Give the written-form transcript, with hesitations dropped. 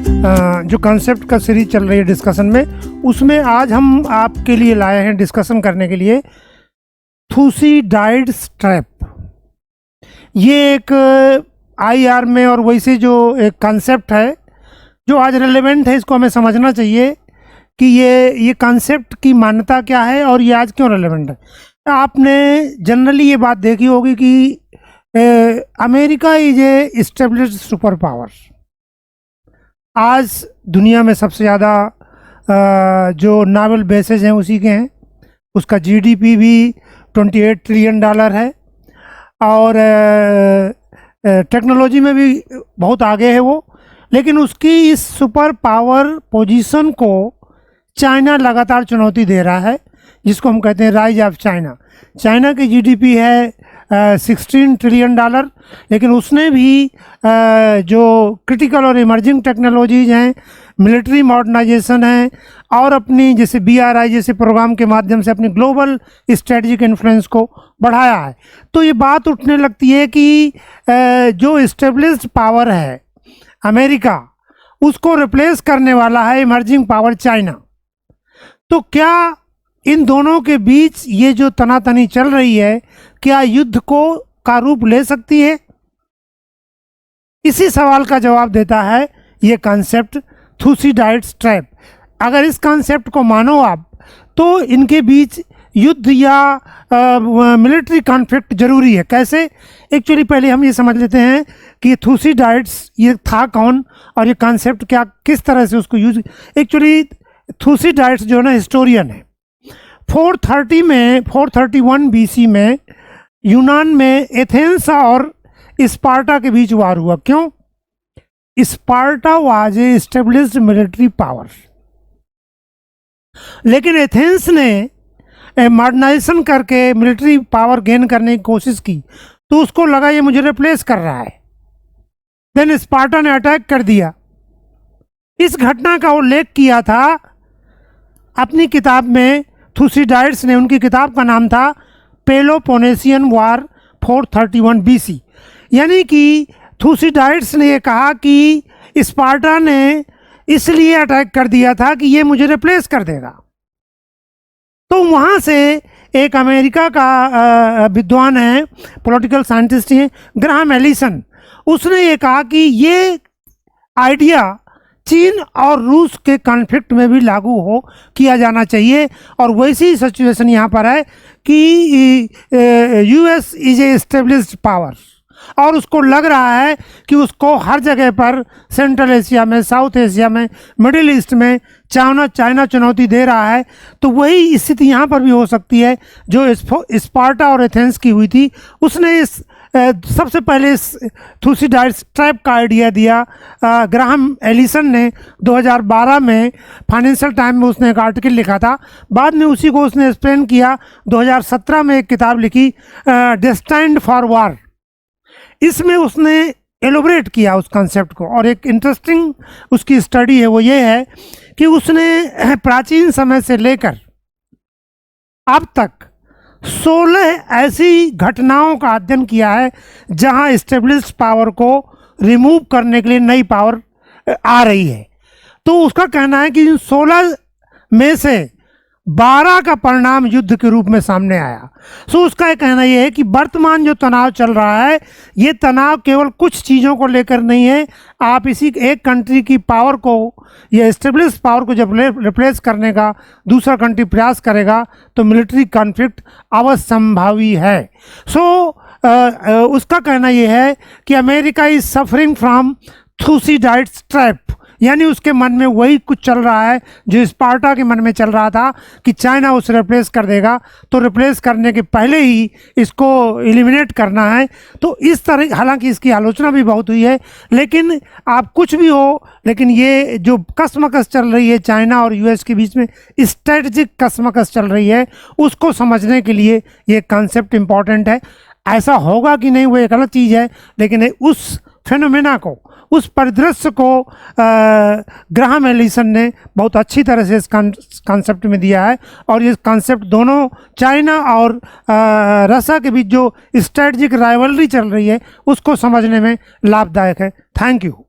जो कॉन्सेप्ट का सीरीज चल रही है डिस्कशन में, उसमें आज हम आपके लिए लाए हैं डिस्कशन करने के लिए थुसिडाइड्स ट्रैप। ये एक आईआर में और वैसे जो एक कॉन्सेप्ट है जो आज रेलेवेंट है, इसको हमें समझना चाहिए कि ये कॉन्सेप्ट की मान्यता क्या है और ये आज क्यों रेलेवेंट है। आपने जनरली ये बात देखी होगी कि America is a established super power. आज दुनिया में सबसे ज़्यादा जो नावल बेसेस हैं उसी के हैं। उसका जीडीपी भी 28 ट्रिलियन डॉलर है और टेक्नोलॉजी में भी बहुत आगे है वो। लेकिन उसकी इस सुपर पावर पोजीशन को चाइना लगातार चुनौती दे रहा है, जिसको हम कहते हैं राइज ऑफ चाइना। चाइना की जीडीपी है 16 ट्रिलियन डॉलर, लेकिन उसने भी जो क्रिटिकल और इमर्जिंग टेक्नोलॉजीज हैं, मिलिट्री मॉडर्नाइजेशन है और अपनी जैसे BRI जैसे प्रोग्राम के माध्यम से अपनी ग्लोबल स्ट्रेटजिक इन्फ्लुएंस को बढ़ाया है। तो ये बात उठने लगती है कि जो इस्टेब्लिश्ड पावर है अमेरिका, उसको रिप्लेस करने वाला है इमर्जिंग पावर चाइना। तो क्या इन दोनों के बीच ये जो तनातनी चल रही है, क्या युद्ध का रूप ले सकती है? इसी सवाल का जवाब देता है ये कॉन्सेप्ट थुसिडाइड्स ट्रैप। अगर इस कॉन्सेप्ट को मानो आप, तो इनके बीच युद्ध या मिलिट्री कॉन्फ्लिक्ट जरूरी है। कैसे? एक्चुअली पहले हम ये समझ लेते हैं कि थुसिडाइड्स ये था कौन और ये कॉन्सेप्ट क्या, किस तरह से उसको यूज। एक्चुअली थुसिडाइड्स जो है ना, हिस्टोरियन है। 431 BC में यूनान में एथेंस और स्पार्टा के बीच वार हुआ। क्यों? Sparta was a established military power, लेकिन एथेंस ने मॉडर्नाइजेशन करके मिलिट्री पावर गेन करने की कोशिश की, तो उसको लगा ये मुझे रिप्लेस कर रहा है। देन स्पार्टा ने अटैक कर दिया। इस घटना का उल्लेख किया था अपनी किताब में थुसिडाइड्स ने। उनकी किताब का नाम था पेलोपोनेशियन वार 431 BC। यानी कि थुसिडाइड्स ने ये कहा कि स्पार्टा ने इसलिए अटैक कर दिया था कि ये मुझे रिप्लेस कर देगा। तो वहाँ से एक अमेरिका का विद्वान है, पॉलिटिकल साइंटिस्ट हैं, ग्राहम एलिसन, उसने ये कहा कि ये आइडिया चीन और रूस के कॉन्फ्लिक्ट में भी लागू किया जाना चाहिए। और वैसी सिचुएशन यहाँ पर है कि US is a established power और उसको लग रहा है कि उसको हर जगह पर सेंट्रल एशिया में, साउथ एशिया में, मिडिल ईस्ट में चाइना चुनौती दे रहा है। तो वही स्थिति यहाँ पर भी हो सकती है जो स्पार्टा और एथेंस की हुई थी। उसने सबसे पहले इस थुसिडाइड्स ट्रैप का आइडिया दिया ग्राहम एलिसन ने 2012 में फाइनेंशियल टाइम में। उसने एक आर्टिकल लिखा था, बाद में उसी को उसने एक्सप्लेन किया। 2017 में एक किताब लिखी डेस्टाइन्ड फॉर वार। इसमें उसने एलोबरेट किया उस कॉन्सेप्ट को, और एक इंटरेस्टिंग उसकी स्टडी है वो ये है कि उसने प्राचीन समय से लेकर अब तक 16 ऐसी घटनाओं का अध्ययन किया है जहां एस्टेब्लिश्ड पावर को रिमूव करने के लिए नई पावर आ रही है। तो उसका कहना है कि इन 16 में से 12 का परिणाम युद्ध के रूप में सामने आया। सो उसका एक कहना यह है कि वर्तमान जो तनाव चल रहा है, ये तनाव केवल कुछ चीज़ों को लेकर नहीं है। आप इसी एक कंट्री की पावर को या एस्टेब्लिश्ड पावर को जब रिप्लेस करने का दूसरा कंट्री प्रयास करेगा तो मिलिट्री कॉन्फ्लिक्ट अवश्य संभावी है। सो उसका कहना यह है कि America is suffering from Thucydides trap, यानी उसके मन में वही कुछ चल रहा है जो स्पार्टा के मन में चल रहा था कि चाइना उसे रिप्लेस कर देगा। तो रिप्लेस करने के पहले ही इसको एलिमिनेट करना है। तो इस तरह, हालांकि इसकी आलोचना भी बहुत हुई है, लेकिन आप कुछ भी हो, लेकिन ये जो कशमकश चल रही है चाइना और US के बीच में, स्ट्रेटजिक कशमकश चल रही है, उसको समझने के लिए ये कॉन्सेप्ट इम्पॉर्टेंट है। ऐसा होगा कि नहीं वो एक अलग चीज़ है, लेकिन उस फेनोमेना को, उस परिदृश्य को ग्राहम एलिसन ने बहुत अच्छी तरह से इस कॉन्सेप्ट में दिया है। और ये कॉन्सेप्ट दोनों चाइना और रशिया के बीच जो स्ट्रेटजिक राइवलरी चल रही है उसको समझने में लाभदायक है। Thank you.